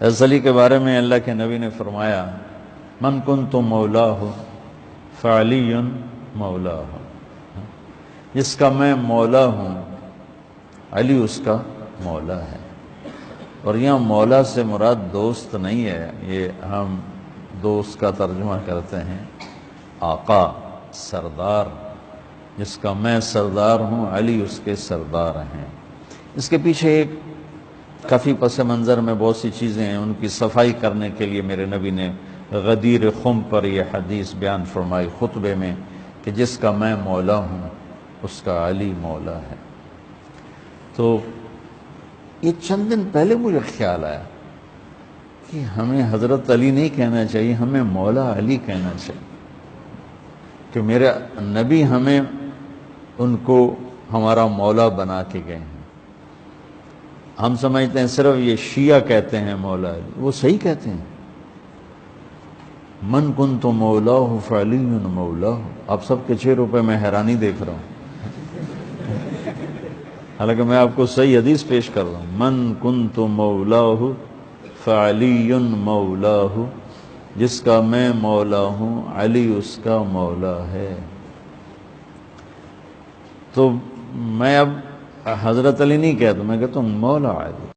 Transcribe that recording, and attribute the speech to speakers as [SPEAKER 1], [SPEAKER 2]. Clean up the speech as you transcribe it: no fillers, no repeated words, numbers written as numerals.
[SPEAKER 1] حضرت علی کے بارے میں اللہ کے نبی نے فرمایا من کنت مولاہ فعلی مولاہ، جس کا میں مولا ہوں علی اس کا مولا ہے۔ اور یہاں مولا سے مراد دوست نہیں ہے، یہ ہم دوست کا ترجمہ کرتے ہیں آقا، سردار، جس کا میں سردار ہوں علی اس کے سردار ہیں۔ اس کے پیچھے ایک کافی پس منظر میں بہت سی چیزیں ہیں، ان کی صفائی کرنے کے لیے میرے نبی نے غدیر خم پر یہ حدیث بیان فرمائی خطبے میں کہ جس کا میں مولا ہوں اس کا علی مولا ہے۔ تو یہ چند دن پہلے مجھے خیال آیا کہ ہمیں حضرت علی نہیں کہنا چاہیے، ہمیں مولا علی کہنا چاہیے، کہ میرے نبی ہمیں ان کو ہمارا مولا بنا کے گئے ہیں۔ ہم سمجھتے ہیں صرف یہ شیعہ کہتے ہیں مولا علی، وہ صحیح کہتے ہیں، من کنت مولاہ فعلی مولاہ۔ آپ سب کے چہروں پہ میں حیرانی دیکھ رہا ہوں، حالانکہ میں آپ کو صحیح حدیث پیش کر رہا ہوں، من کنت مولاہ فعلی مولاہ، جس کا میں مولا ہوں علی اس کا مولا ہے۔ تو میں اب حضرت علی نہیں کہتا، میں کہتا ہوں مولا علی۔